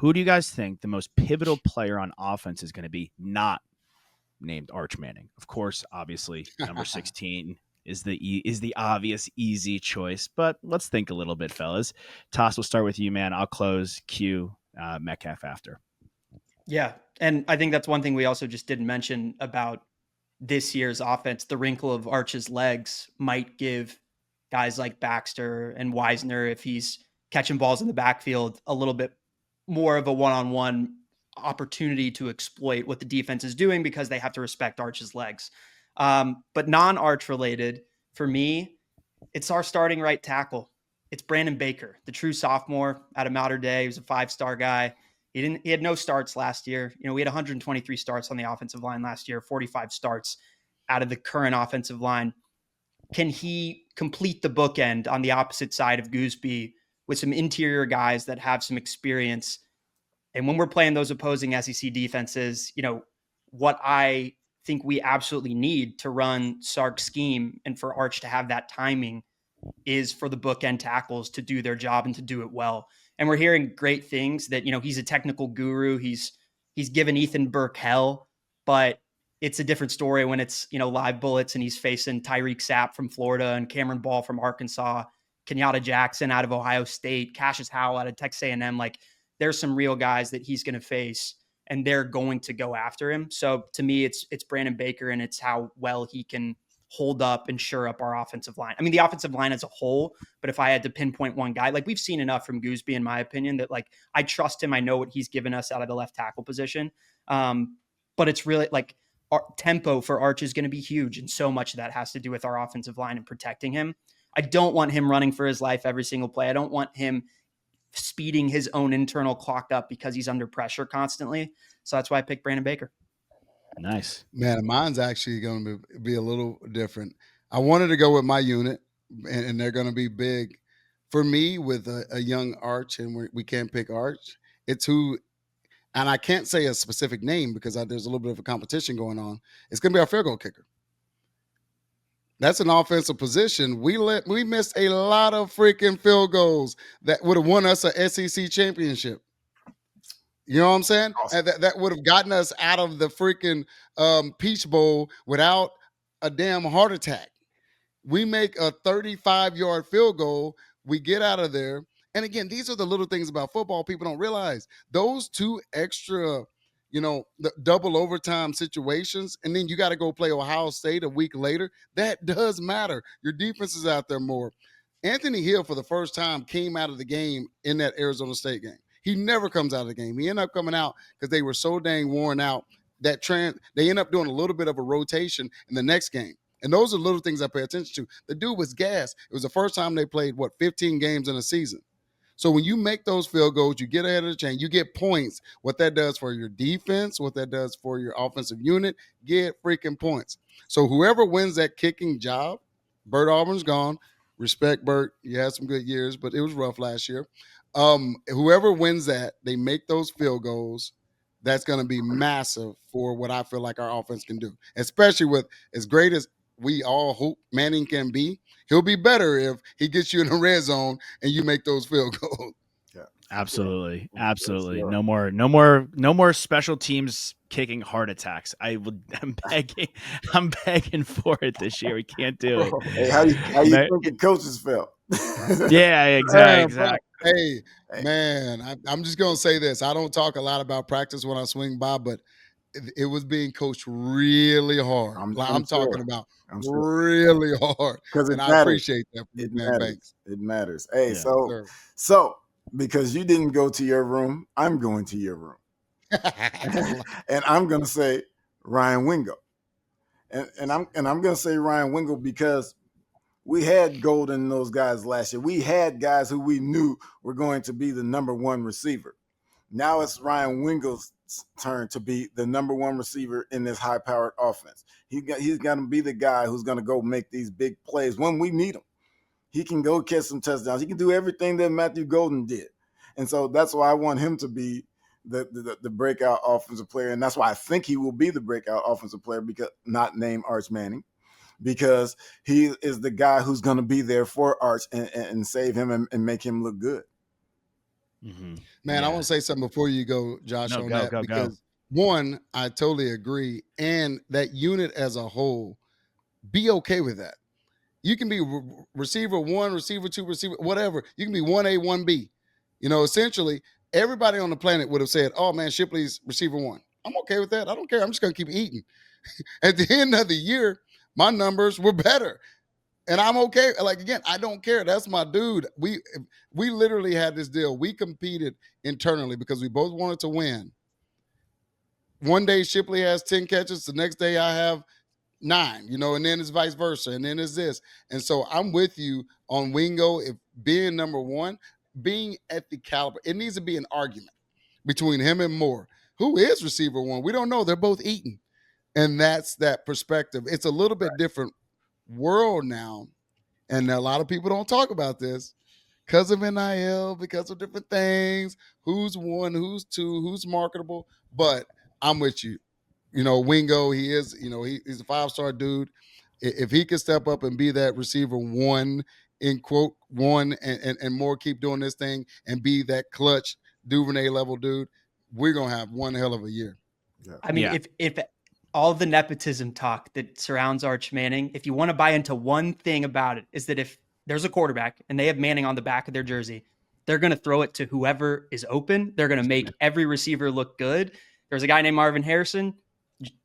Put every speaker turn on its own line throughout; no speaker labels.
Who do you guys think the most pivotal player on offense is going to be? Not named Arch Manning, of course. Obviously, number 16 is the obvious easy choice. But let's think a little bit, fellas. Toss, we'll start with you, man. I'll close. Q Metcalf after.
Yeah, and I think that's one thing we also just didn't mention about this year's offense. The wrinkle of Arch's legs might give guys like Baxter and Wisner, if he's catching balls in the backfield, a little bit more of a one-on-one opportunity to exploit what the defense is doing because they have to respect Arch's legs. But non-Arch related, for me, it's our starting right tackle. It's Brandon Baker, the true sophomore out of Mater Dei. He was a 5-star guy. He had no starts last year. We had 123 starts on the offensive line last year, 45 starts out of the current offensive line. Can he complete the bookend on the opposite side of Gooseby with some interior guys that have some experience? And when we're playing those opposing SEC defenses, what I think we absolutely need to run Sark's scheme and for Arch to have that timing is for the bookend tackles to do their job and to do it well. And we're hearing great things that, he's a technical guru. He's given Ethan Burke hell, but it's a different story when it's, live bullets and he's facing Tyreek Sapp from Florida and Cameron Ball from Arkansas, Kenyatta Jackson out of Ohio State, Cassius Howell out of Texas A&M. Like, there's some real guys that he's going to face and they're going to go after him. So to me, it's Brandon Baker, and it's how well he can hold up and shore up our offensive line. I mean, the offensive line as a whole, but if I had to pinpoint one guy, like, we've seen enough from Gooseby, in my opinion, that, like, I trust him. I know what he's given us out of the left tackle position. But it's really like our tempo for Arch is going to be huge. And so much of that has to do with our offensive line and protecting him. I don't want him running for his life every single play. I don't want him speeding his own internal clock up because he's under pressure constantly. So that's why I picked Brandon Baker.
Nice.
Man, mine's actually going to be a little different. I wanted to go with my unit, and they're going to be big. For me, with a young Arch, and we can't pick Arch, it's who, and I can't say a specific name because there's a little bit of a competition going on. It's going to be our field goal kicker. That's an offensive position. We missed a lot of freaking field goals that would have won us a SEC championship. You know what I'm saying?
Awesome.
That would have gotten us out of the freaking Peach Bowl without a damn heart attack. We make a 35-yard field goal. We get out of there. And again, these are the little things about football people don't realize. Those two extra, the double overtime situations, and then you got to go play Ohio State a week later. That does matter. Your defense is out there more. Anthony Hill, for the first time, came out of the game in that Arizona State game. He never comes out of the game. He ended up coming out because they were so dang worn out that they end up doing a little bit of a rotation in the next game. And those are little things I pay attention to. The dude was gassed. It was the first time they played, 15 games in a season. So when you make those field goals, you get ahead of the chain, you get points. What that does for your defense, what that does for your offensive unit, get freaking points. So whoever wins that kicking job, Bert Auburn's gone. Respect, Bert. You had some good years, but it was rough last year. Whoever wins that, they make those field goals. That's going to be massive for what I feel like our offense can do, especially with as great as we all hope Manning can be. He'll be better if he gets you in the red zone and you make those field goals.
Yeah,
Absolutely. Absolutely.
Yeah.
No more special teams kicking heart attacks. I'm begging for it this year. We can't do it.
Hey, how you think coaches felt?
Yeah, exactly.
Hey, man, I'm just going to say this. I don't talk a lot about practice when I swing by, but it was being coached really hard. I'm talking about really hard. And I appreciate that.
It
man,
matters.
Thanks.
It matters. Hey,
Yeah.
so because you didn't go to your room, I'm going to your room. And I'm going to say Ryan Wingo. And I'm going to say Ryan Wingo because we had Golden and those guys last year. We had guys who we knew were going to be the number one receiver. Now it's Ryan Wingo's turn to be the number one receiver in this high-powered offense. He's going to be the guy who's going to go make these big plays when we need him. He can go catch some touchdowns. He can do everything that Matthew Golden did. And so that's why I want him to be the breakout offensive player. And that's why I think he will be the breakout offensive player, because not named Arch Manning, because he is the guy who's going to be there for Arch and save him and make him look good.
Man, I want to say something before you go, Josh,
No,
on
go,
that,
go, go.
because one, I totally agree. And that unit as a whole, be okay with that. You can be receiver one, receiver two, receiver, whatever. You can be 1A, 1B. Essentially, everybody on the planet would have said, oh man, Shipley's receiver one. I'm okay with that. I don't care. I'm just going to keep eating. At the end of the year, my numbers were better. And I'm okay. Like, again, I don't care. That's my dude. We literally had this deal. We competed internally because we both wanted to win. One day Shipley has 10 catches. The next day I have 9, and then it's vice versa. And then it's this. And so I'm with you on Wingo. If being number one, being at the caliber, it needs to be an argument between him and Moore. Who is receiver one? We don't know. They're both eating. And that's that perspective. It's a little bit different world now. And a lot of people don't talk about this because of NIL, because of different things. Who's one, who's two, who's marketable. But I'm with you. Wingo, he is, he's a 5-star dude. If he could step up and be that receiver one, in quote, one, and more keep doing this thing and be that clutch Duvernay level dude, we're going to have one hell of a year.
Yeah.
I mean, if all the nepotism talk that surrounds Arch Manning, if you want to buy into one thing about it, is that if there's a quarterback and they have Manning on the back of their jersey, they're going to throw it to whoever is open. They're going to make every receiver look good. There's a guy named Marvin Harrison.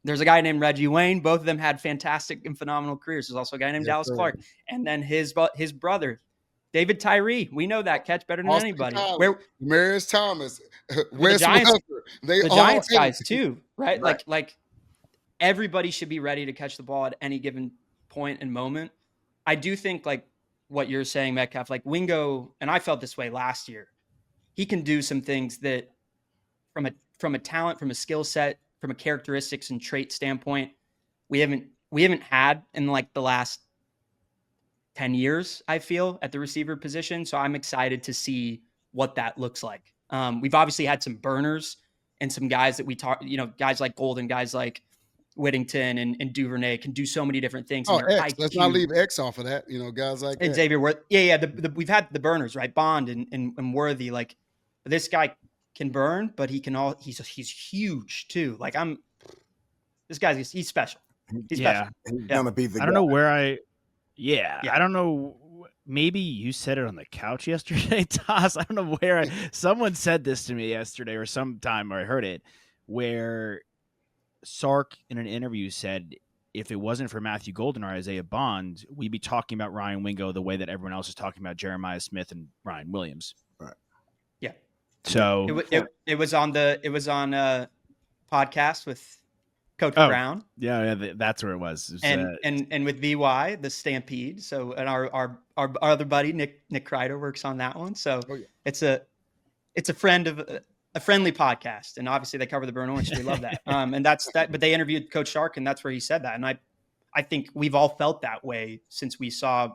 There's a guy named Reggie Wayne. Both of them had fantastic and phenomenal careers. There's also a guy named Dallas Clark. And then his brother, David Tyree. We know that catch better than anybody.
Marius Thomas,
Wes
Welker.
The Giants guys too, right? Like everybody should be ready to catch the ball at any given point and moment. I do think like what you're saying, Metcalf, like Wingo, and I felt this way last year. He can do some things that from a talent, from a skill set, from a characteristics and trait standpoint, we haven't had in like the last 10 years, I feel, at the receiver position. So I'm excited to see what that looks like. We've obviously had some burners and some guys that we talk, guys like Golden, guys like Whittington and Duvernay can do so many different things.
Oh, X. Let's not leave X off of that. Guys like
and Xavier Worth. Yeah. We've had the burners, right? Bond and Worthy. Like this guy can burn, but he's huge too. Like he's special. He's special.
He's gonna be the
I don't know where I don't know. Maybe you said it on the couch yesterday, Toss. I don't know where someone said this to me yesterday or sometime where I heard it, where Sark in an interview said, if it wasn't for Matthew Golden or Isaiah Bond, we'd be talking about Ryan Wingo the way that everyone else is talking about Jeremiah Smith and Ryan Williams.
Right.
Yeah.
So
it was on podcast with Coach Brown.
Yeah, that's where it was.
And with VY, the Stampede. So, and our other buddy Nick Kreider works on that one. So it's a friendly podcast, and obviously they cover the Burn Orange. So we love that. And that's that. But they interviewed Coach Sark, and that's where he said that. And I think we've all felt that way since we saw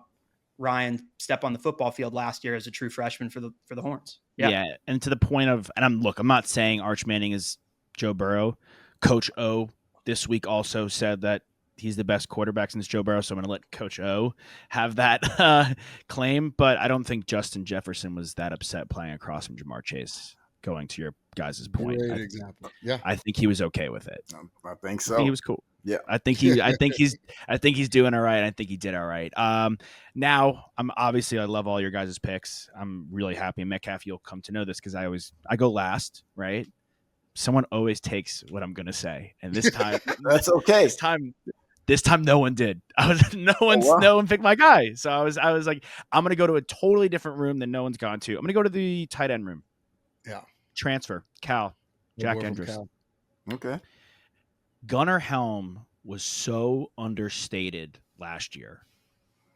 Ryan step on the football field last year as a true freshman for the Horns.
Yeah, and to the point of, and I'm not saying Arch Manning is Joe Burrow. Coach O this week also said that he's the best quarterback since Joe Burrow, so I'm going to let Coach O have that claim. But I don't think Justin Jefferson was that upset playing across from Jamar Chase. Going to your guys' point,
great example. Yeah,
I think he was okay with it.
I think so.
I think he was cool.
Yeah,
I think he's doing all right. I think he did all right. Now I love all your guys' picks. I'm really happy. Metcalf, you'll come to know this because I go last, right? Someone always takes what I'm gonna say, and this time
that's okay.
This time no one did. No one picked my guy. So I was like, I'm gonna go to a totally different room than no one's gone to. I'm gonna go to the tight end room.
Yeah.
Transfer. Cal. Jack Endress.
Okay.
Gunnar Helm was so understated last year,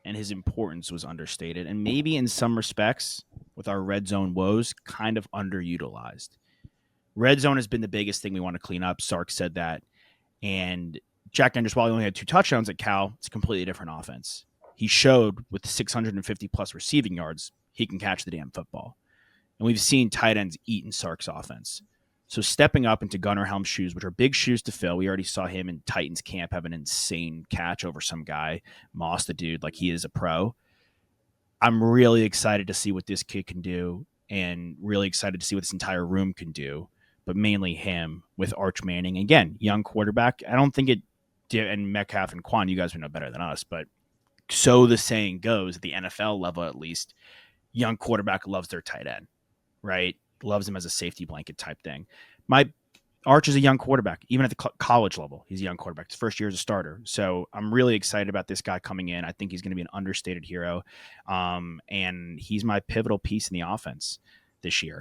and his importance was understated, and maybe in some respects, with our red zone woes, kind of underutilized. Red zone has been the biggest thing we want to clean up. Sark said that. And Jack Endress, while he only had 2 touchdowns at Cal, it's a completely different offense. He showed with 650-plus receiving yards, he can catch the damn football. And we've seen tight ends eat in Sark's offense. So stepping up into Gunnar Helm's shoes, which are big shoes to fill. We already saw him in Titans camp have an insane catch over some guy. Moss, the dude, like he is a pro. I'm really excited to see what this kid can do. and really excited to see what this entire room can do. But mainly him with Arch Manning. Again, young quarterback. I don't think it did, and Metcalf and Quan, you guys would know better than us, but so the saying goes, at the NFL level at least, young quarterback loves their tight end, right? Loves him as a safety blanket type thing. My Arch is a young quarterback, even at the college level. He's a young quarterback. His first year as a starter. So I'm really excited about this guy coming in. I think he's going to be an understated hero. And he's my pivotal piece in the offense this year.